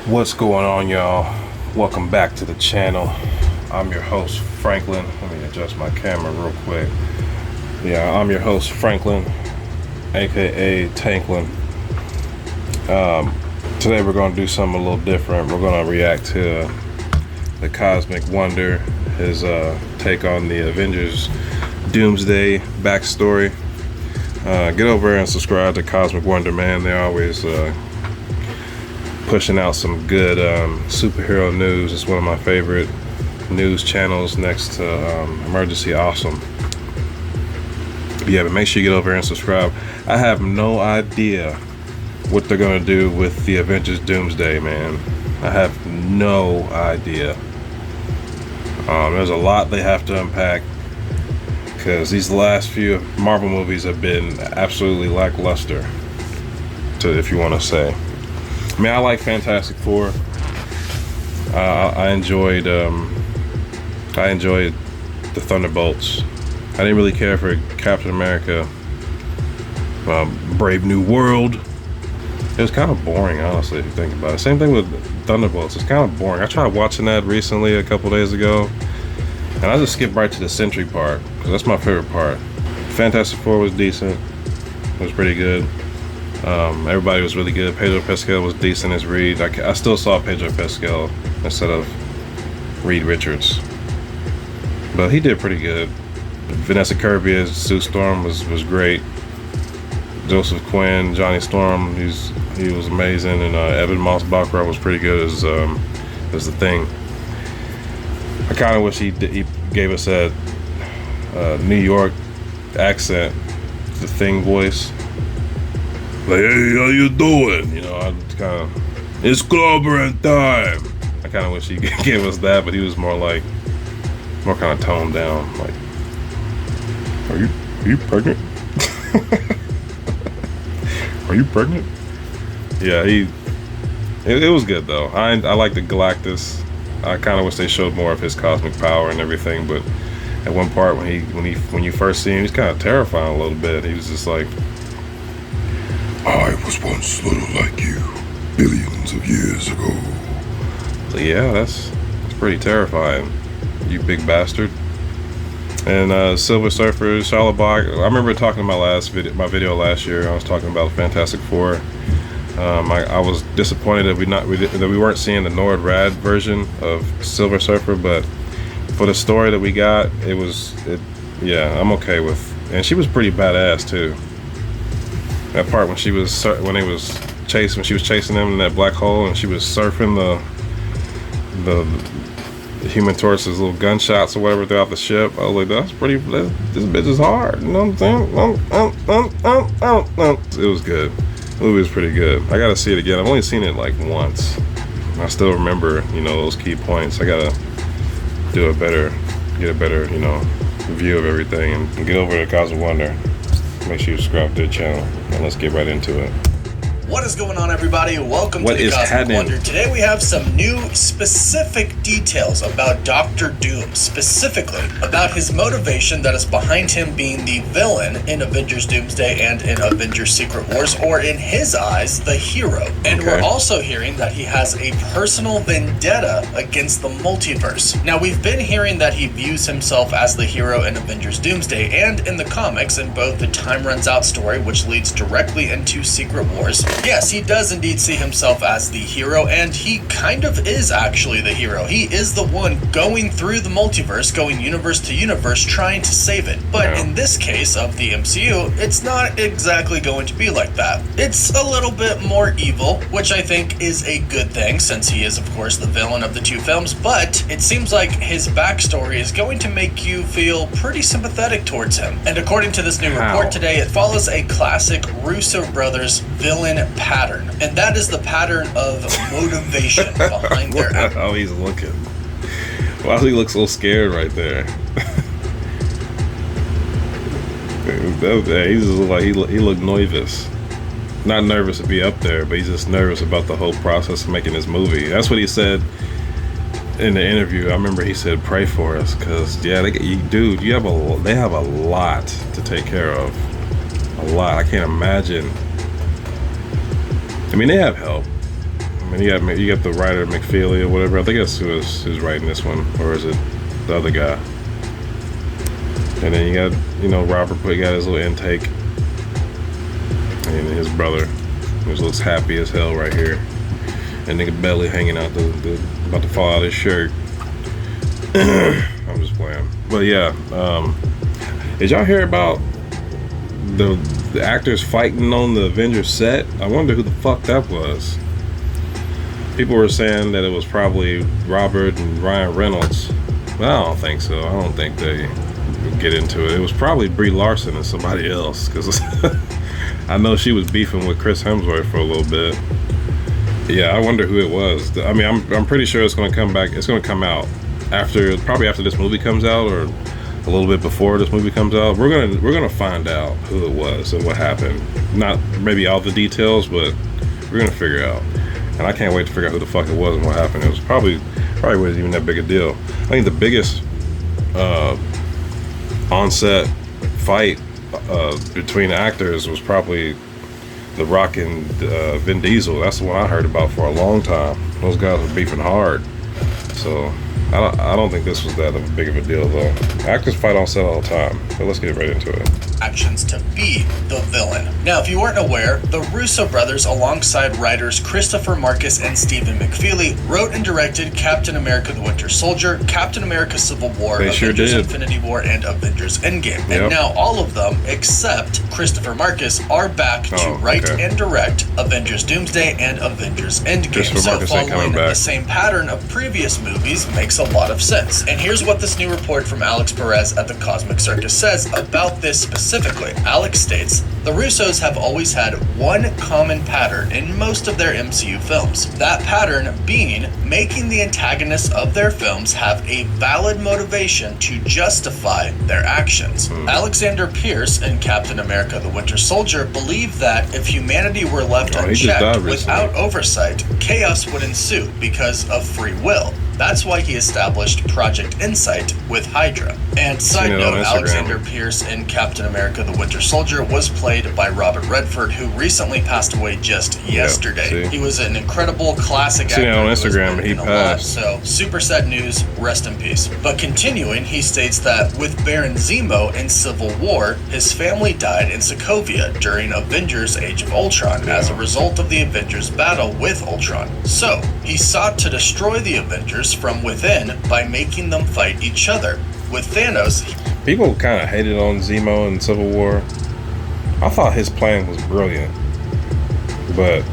What's going on, y'all? Welcome back to the channel. I'm your host, Franklin. Let me adjust my camera real quick. Yeah, I'm your host, Franklin, aka Tanklin. Today we're going to do something a little different. We're going to react to the Cosmic Wonder, his take on the Avengers Doomsday backstory. Get over and subscribe to Cosmic Wonder, man. They're always pushing out some good superhero news. It's one of my favorite news channels next to Emergency Awesome. Yeah, but make sure you get over and subscribe. I have no idea what they're gonna do with the Avengers Doomsday, man. I have no idea. There's a lot they have to unpack because these last few Marvel movies have been absolutely lackluster, if you want to say. I mean, I like Fantastic Four. I enjoyed the Thunderbolts. I didn't really care for Captain America, Brave New World. It was kind of boring, honestly, if you think about it. Same thing with Thunderbolts. It's kind of boring. I tried watching that recently a couple days ago, and I just skipped right to the Sentry part because that's my favorite part. Fantastic Four was decent. It was pretty good. Everybody was really good. Pedro Pascal was decent as Reed. I still saw Pedro Pascal instead of Reed Richards, but he did pretty good. Vanessa Kirby as Sue Storm was great. Joseph Quinn, Johnny Storm, he was amazing, and Evan Moss Baccarat was pretty good as the Thing. I kind of wish he gave us that New York accent, the Thing voice. Like, hey, how you doing? You know, I kind of, it's clobbering time. I kind of wish he gave us that, but he was more kind of toned down. Like, are you pregnant? Are you pregnant? Yeah, it was good though. I like the Galactus. I kind of wish they showed more of his cosmic power and everything, but at one part when you first see him, he's kind of terrifying a little bit. He was just like, I was once little like you, billions of years ago. So yeah, that's pretty terrifying, you big bastard. And Silver Surfer, Shalabar. I remember talking in my video last year. I was talking about Fantastic Four. I was disappointed that we weren't seeing the Nord Rad version of Silver Surfer, but for the story that we got, yeah, I'm okay with. And she was pretty badass too. That part when she was chasing them in that black hole, and she was surfing the Human Torch's little gunshots or whatever throughout the ship. I was like, this bitch is hard. You know what I'm saying? It was good. The movie was pretty good. I gotta see it again. I've only seen it like once. I still remember, those key points. I gotta get a better, view of everything and get over to Cosmic Wonder. Make sure you subscribe to the channel, and let's get right into it. What is going on, everybody? Welcome to the Cosmic Wonder. Today we have some new specific details about Dr. Doom, specifically about his motivation that is behind him being the villain in Avengers Doomsday and in Avengers Secret Wars, or in his eyes, the hero. And we're also hearing that he has a personal vendetta against the multiverse. Now, we've been hearing that he views himself as the hero in Avengers Doomsday and in the comics in both the Time Runs Out story, which leads directly into Secret Wars. Yes, he does indeed see himself as the hero, and he kind of is actually the hero. He is the one going through the multiverse, going universe to universe, trying to save it. But in this case of the MCU, it's not exactly going to be like that. It's a little bit more evil, which I think is a good thing, since he is, of course, the villain of the two films, but it seems like his backstory is going to make you feel pretty sympathetic towards him. And according to this new report today, it follows a classic Russo brothers villain pattern, and that is the pattern of motivation behind their act. How he's looking. Why does he look so scared right there? He just looked like he looked nervous. Not nervous to be up there, but he's just nervous about the whole process of making this movie. That's what he said in the interview. I remember he said, "Pray for us," because they have a lot to take care of. A lot. I can't imagine. I mean, they have help. And you got the writer McFeely or whatever. I think that's who's writing this one, or is it the other guy? And then you got Robert got his little intake, and his brother, who looks happy as hell right here, and nigga belly hanging out, about to fall out his shirt. I'm just playing, but yeah. Did y'all hear about the actors fighting on the Avengers set? I wonder who the fuck that was. People were saying that it was probably Robert and Ryan Reynolds. But I don't think so. I don't think they would get into it. It was probably Brie Larson and somebody else, because I know she was beefing with Chris Hemsworth for a little bit. Yeah, I wonder who it was. I mean, I'm pretty sure it's going to come back. It's going to come out probably after this movie comes out, or a little bit before this movie comes out. We're gonna find out who it was and what happened. Not maybe all the details, but we're gonna figure out. And I can't wait to figure out who the fuck it was and what happened. It was probably wasn't even that big a deal. I think the biggest on-set fight between actors was probably The Rock and Vin Diesel. That's the one I heard about for a long time. Those guys were beefing hard. So I don't think this was that big of a deal, though. Actors fight on set all the time, but let's get right into it. Actions to be the villain. Now, if you weren't aware, the Russo brothers, alongside writers Christopher Marcus and Stephen McFeely, wrote and directed Captain America: The Winter Soldier, Captain America: Civil War, Avengers: Infinity War, and Avengers: Endgame. Yep. And now all of them, except Christopher Marcus, are back to write and direct Avengers: Doomsday and Avengers: Endgame. So following the same pattern of previous movies makes a lot of sense. And here's what this new report from Alex Perez at the Cosmic Circus says about this specifically. Alex states, the Russos have always had one common pattern in most of their MCU films. That pattern being making the antagonists of their films have a valid motivation to justify their actions. Alexander Pierce and Captain America: The Winter Soldier believed that if humanity were left unchecked without oversight, chaos would ensue because of free will. That's why he established Project Insight with Hydra. And side note, Alexander Pierce in Captain America: The Winter Soldier was played by Robert Redford, who recently passed away just yesterday. He was an incredible classic actor. On Instagram, he passed. So super sad news, rest in peace. But continuing, he states that with Baron Zemo in Civil War, his family died in Sokovia during Avengers: Age of Ultron as a result of the Avengers' battle with Ultron. So he sought to destroy the Avengers from within by making them fight each other. With Thanos, people kind of hated on Zemo in Civil War. I thought his plan was brilliant, but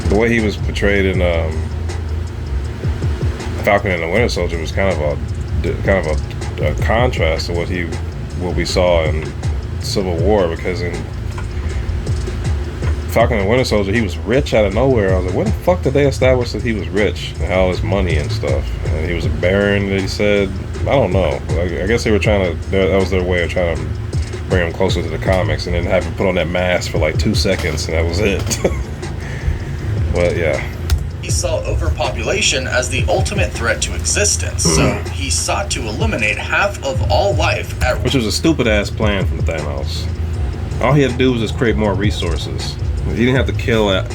the way he was portrayed in Falcon and the Winter Soldier was kind of a contrast to what we saw in Civil War, because in Falcon and Winter Soldier, he was rich out of nowhere. I was like, when the fuck did they establish that he was rich and how his money and stuff? And he was a baron, that he said. I don't know. I guess they were that was their way of trying to bring him closer to the comics, and then have him put on that mask for like 2 seconds, and that was it. But yeah. He saw overpopulation as the ultimate threat to existence, so he sought to eliminate half of all life which was a stupid ass plan from Thanos. All he had to do was just create more resources. He didn't have to kill it.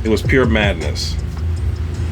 It was pure madness.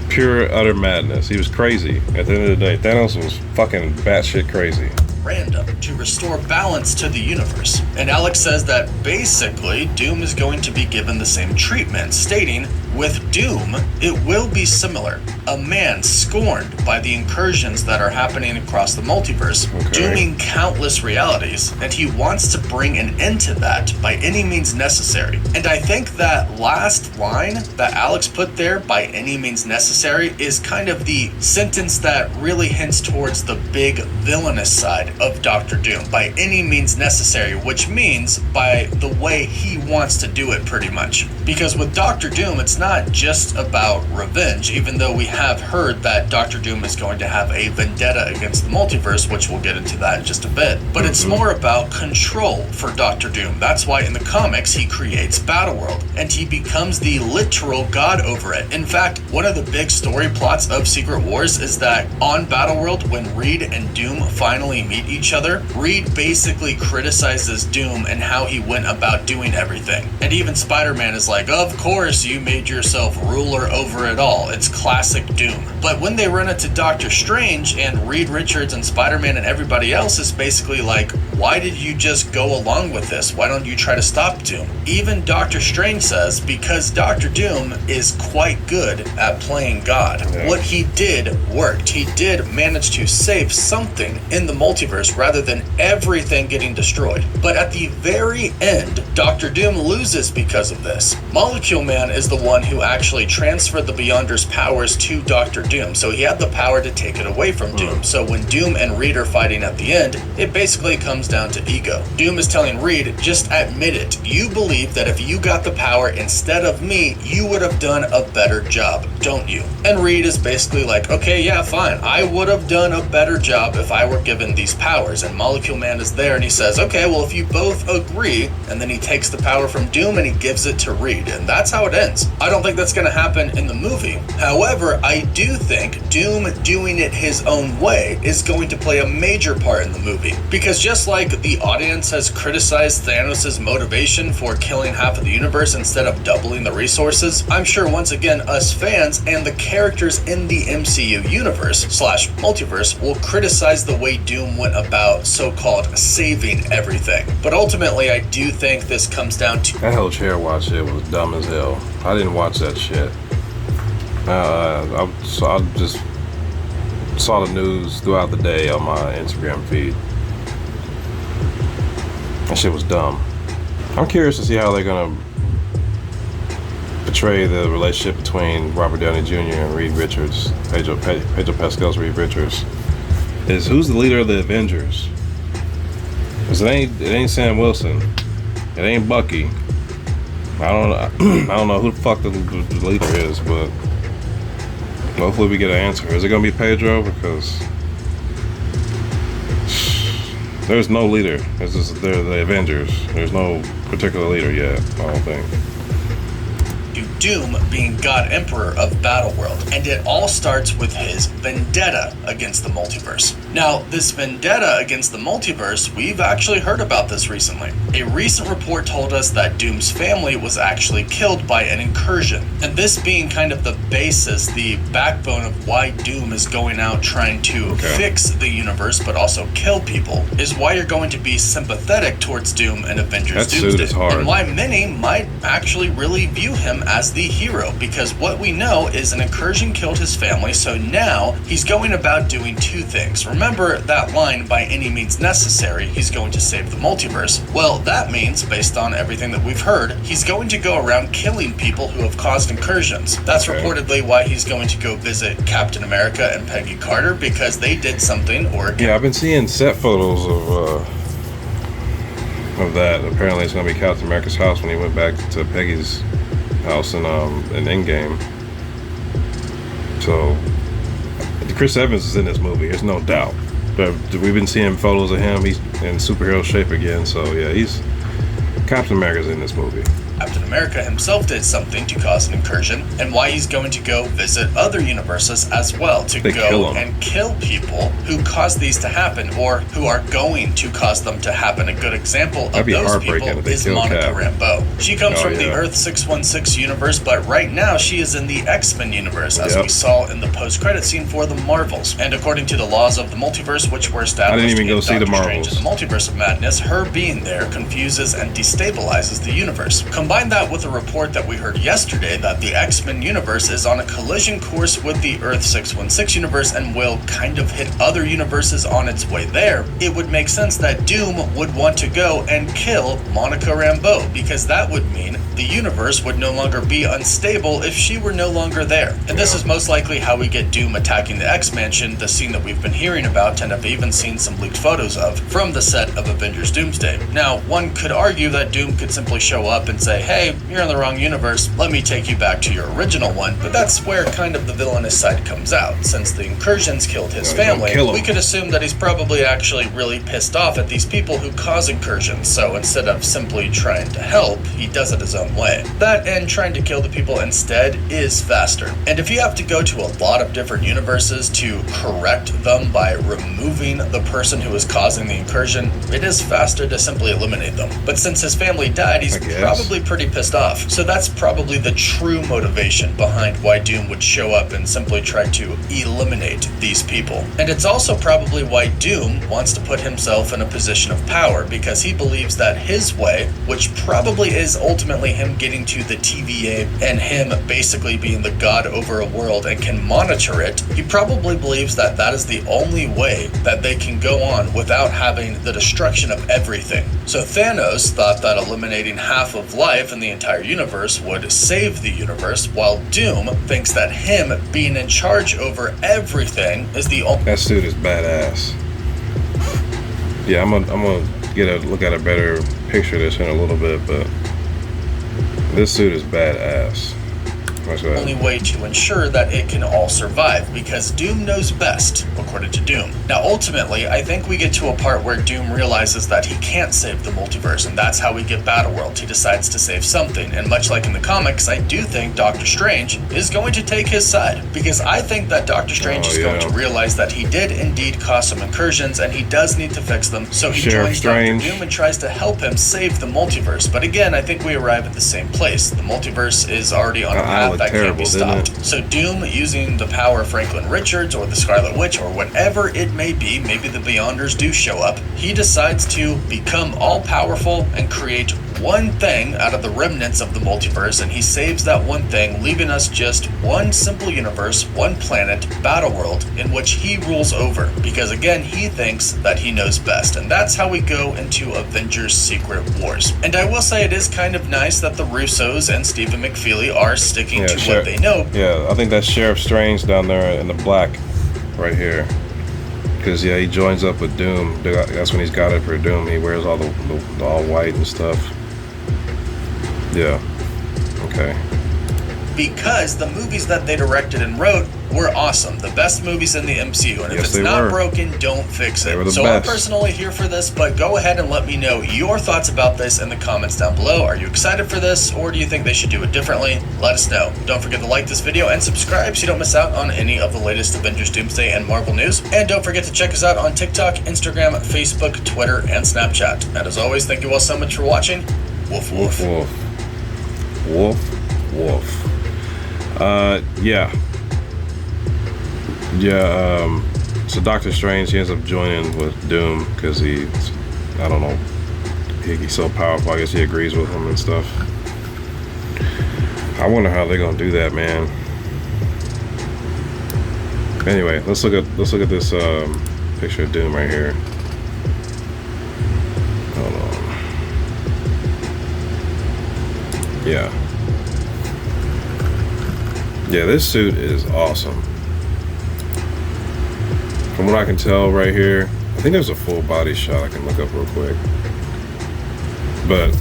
Pure, utter madness. He was crazy. At the end of the day, Thanos was fucking batshit crazy. Random to restore balance to the universe. And Alex says that basically Doom is going to be given the same treatment, stating, with Doom, it will be similar. A man scorned by the incursions that are happening across the multiverse, dooming countless realities, and he wants to bring an end to that by any means necessary. And I think that last line that Alex put there, by any means necessary, is kind of the sentence that really hints towards the big villainous side of Doctor Doom. By any means necessary, which means by the way he wants to do it, pretty much. Because with Doctor Doom, it's not just about revenge, even though we have heard that Doctor Doom is going to have a vendetta against the multiverse, which we'll get into that in just a bit. But it's more about control for Doctor Doom. That's why in the comics he creates Battleworld, and he becomes the literal god over it. In fact, one of the big story plots of Secret Wars is that on Battleworld, when Reed and Doom finally meet fight each other, Reed basically criticizes Doom and how he went about doing everything. And even Spider-Man is like, of course you made yourself ruler over it all. It's classic Doom. But when they run into Doctor Strange and Reed Richards and Spider-Man and everybody else is basically like, why did you just go along with this? Why don't you try to stop Doom? Even Doctor Strange says, because Doctor Doom is quite good at playing God. Yeah. What he did worked. He did manage to save something in the multiverse rather than everything getting destroyed. But at the very end, Doctor Doom loses because of this. Molecule Man is the one who actually transferred the Beyonder's powers to Doctor Doom, so he had the power to take it away from Doom. So when Doom and Reed are fighting at the end, it basically comes down to ego. Doom is telling Reed, just admit it. You believe that if you got the power instead of me, you would have done a better job, don't you? And Reed is basically like, okay, yeah, fine. I would have done a better job if I were given these powers. And Molecule Man is there and he says, okay, well, if you both agree, and then he takes the power from Doom and he gives it to Reed. And that's how it ends. I don't think that's going to happen in the movie. However, I do think Doom doing it his own way is going to play a major part in the movie. Because just like the audience has criticized Thanos' motivation for killing half of the universe instead of doubling the resources, I'm sure once again us fans and the characters in the MCU universe / multiverse will criticize the way Doom went about so-called saving everything. But ultimately, I do think this comes down to... That whole chair watch shit was dumb as hell. I didn't watch that shit. I just saw the news throughout the day on my Instagram feed. That shit was dumb. I'm curious to see how they're gonna portray the relationship between Robert Downey Jr. and Reed Richards, Pedro Pascal's Reed Richards. Who's the leader of the Avengers? Cause it ain't Sam Wilson. It ain't Bucky. I don't know who the fuck the leader is, but hopefully we get an answer. Is it gonna be Pedro? Because there's no leader. They're the Avengers. There's no particular leader yet, I don't think. Doom being God Emperor of Battleworld, and it all starts with his vendetta against the multiverse. Now, this vendetta against the multiverse, we've actually heard about this recently. A recent report told us that Doom's family was actually killed by an incursion, and this being kind of the basis, the backbone of why Doom is going out trying to fix the universe but also kill people, is why you're going to be sympathetic towards Doom and Avengers Doomsday, and why many might actually really view him as the hero, because what we know is an incursion killed his family, so now he's going about doing two things. Remember that line, by any means necessary, he's going to save the multiverse. Well, that means, based on everything that we've heard, he's going to go around killing people who have caused incursions. That's reportedly why he's going to go visit Captain America and Peggy Carter, because they did something, or... Yeah, I've been seeing set photos of that. Apparently it's going to be Captain America's house when he went back to Peggy's house in Endgame. So Chris Evans is in this movie, there's no doubt. But we've been seeing photos of him. He's in superhero shape again. So yeah, Captain America's in this movie. Captain America himself did something to cause an incursion, and why he's going to go visit other universes as well, to go and kill people who caused these to happen, or who are going to cause them to happen. A good example of those people is Monica Rambeau. She comes from the Earth 616 universe, but right now she is in the X-Men universe, as we saw in the post-credit scene for the Marvels. And according to the laws of the multiverse, which were established in Doctor Strange and the Multiverse of Madness, her being there confuses and destabilizes the universe. Combine that with a report that we heard yesterday that the X-Men universe is on a collision course with the Earth 616 universe and will kind of hit other universes on its way there, it would make sense that Doom would want to go and kill Monica Rambeau, because that would mean the universe would no longer be unstable if she were no longer there. And this is most likely how we get Doom attacking the X-Mansion, the scene that we've been hearing about and have even seen some leaked photos of from the set of Avengers Doomsday. Now, one could argue that Doom could simply show up and say, say, hey, you're in the wrong universe, let me take you back to your original one. But that's where kind of the villainous side comes out. Since the incursions killed his family, we could assume that he's probably actually really pissed off at these people who cause incursions, so instead of simply trying to help, he does it his own way. That and trying to kill the people instead is faster. And if you have to go to a lot of different universes to correct them by removing the person who is causing the incursion, it is faster to simply eliminate them. But since his family died, he's probably pretty pissed off. So that's probably the true motivation behind why Doom would show up and simply try to eliminate these people. And it's also probably why Doom wants to put himself in a position of power, because he believes that his way, which probably is ultimately him getting to the TVA and him basically being the god over a world and can monitor it, he probably believes that that is the only way that they can go on without having the destruction of everything. So Thanos thought that eliminating half of life in the entire universe would save the universe, while Doom thinks that him being in charge over everything is the only... That suit is badass. Yeah, I'm gonna get a look at a better picture of this in a little bit, but this suit is badass. Only way to ensure that it can all survive, because Doom knows best, according to Doom. Now, ultimately, I think we get to a part where Doom realizes that he can't save the multiverse, and that's how we get Battleworld. He decides to save something, and much like in the comics, I do think Doctor Strange is going to take his side, because I think that Doctor Strange is going to realize that he did indeed cause some incursions, and he does need to fix them, so he joins Doctor Doom and tries to help him save the multiverse. But again, I think we arrive at the same place. The multiverse is already on a path that can't be stopped. So Doom, using the power of Franklin Richards or the Scarlet Witch or whatever it may be, maybe the Beyonders do show up, he decides to become all-powerful and create one thing out of the remnants of the multiverse, and he saves that one thing, leaving us just one simple universe, one planet, Battleworld, in which he rules over, because again, he thinks that he knows best. And that's how we go into Avengers Secret Wars. And I will say it is kind of nice that the Russos and Stephen McFeely are sticking to what they know. Yeah, I think that's Sheriff Strange down there in the black right here. Because, yeah, he joins up with Doom. That's when he's got it for Doom. He wears all the all white and stuff. Yeah. Okay. Because the movies that they directed and wrote were awesome. The best movies in the MCU. And if it's not broken, don't fix it. So I'm personally here for this, but go ahead and let me know your thoughts about this in the comments down below. Are you excited for this, or do you think they should do it differently? Let us know. Don't forget to like this video and subscribe so you don't miss out on any of the latest Avengers Doomsday and Marvel news. And don't forget to check us out on TikTok, Instagram, Facebook, Twitter, and Snapchat. And as always, thank you all so much for watching. Woof, woof. Woof, woof. Woof. So Doctor Strange, he ends up joining with Doom because he's so powerful. I guess he agrees with him and stuff. I wonder how they're gonna do that, man. Anyway, let's look at this picture of Doom right here. Hold on. Yeah, this suit is awesome. From what I can tell right here, I think there's a full body shot I can look up real quick. But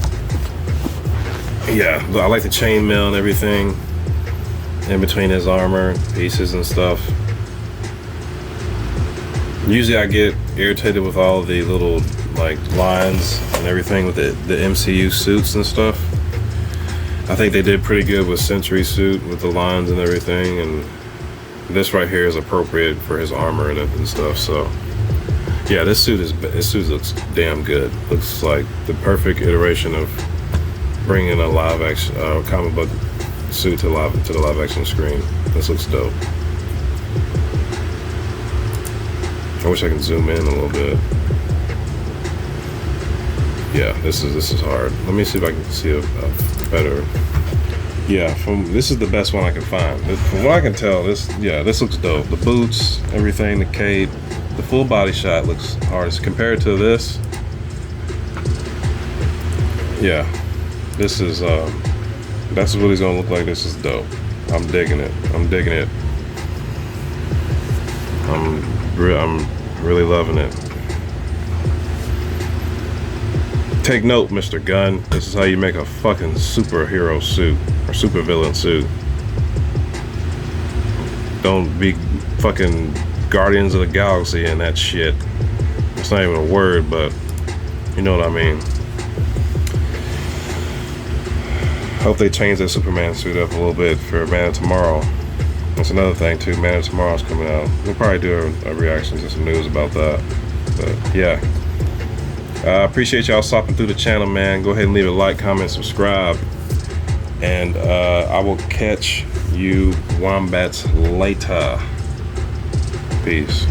yeah, I like the chainmail and everything in between his armor pieces and stuff. Usually I get irritated with all the little like lines and everything with the MCU suits and stuff. I think they did pretty good with Sentry's suit with the lines and everything, and this right here is appropriate for his armor and stuff. So yeah, this suit looks damn good. Looks like the perfect iteration of bringing a live action comic book suit to the live action screen. This looks dope. I wish I could zoom in a little bit. Yeah, this is hard. Let me see if I can see a better. Yeah, this is the best one I can find. From what I can tell, this looks dope. The boots, everything, the cape, the full body shot looks hard. Compared to this, yeah, this is that's what he's gonna look like. This is dope. I'm digging it. I'm really loving it. Take note, Mr. Gunn. This is how you make a fucking superhero suit or supervillain suit. Don't be fucking Guardians of the Galaxy and that shit. It's not even a word, but you know what I mean. Hope they change that Superman suit up a little bit for Man of Tomorrow. That's another thing too. Man of Tomorrow's coming out. We'll probably do a reaction to some news about that. But yeah. I appreciate y'all stopping through the channel, man. Go ahead and leave a like, comment, subscribe. And I will catch you wombats later. Peace.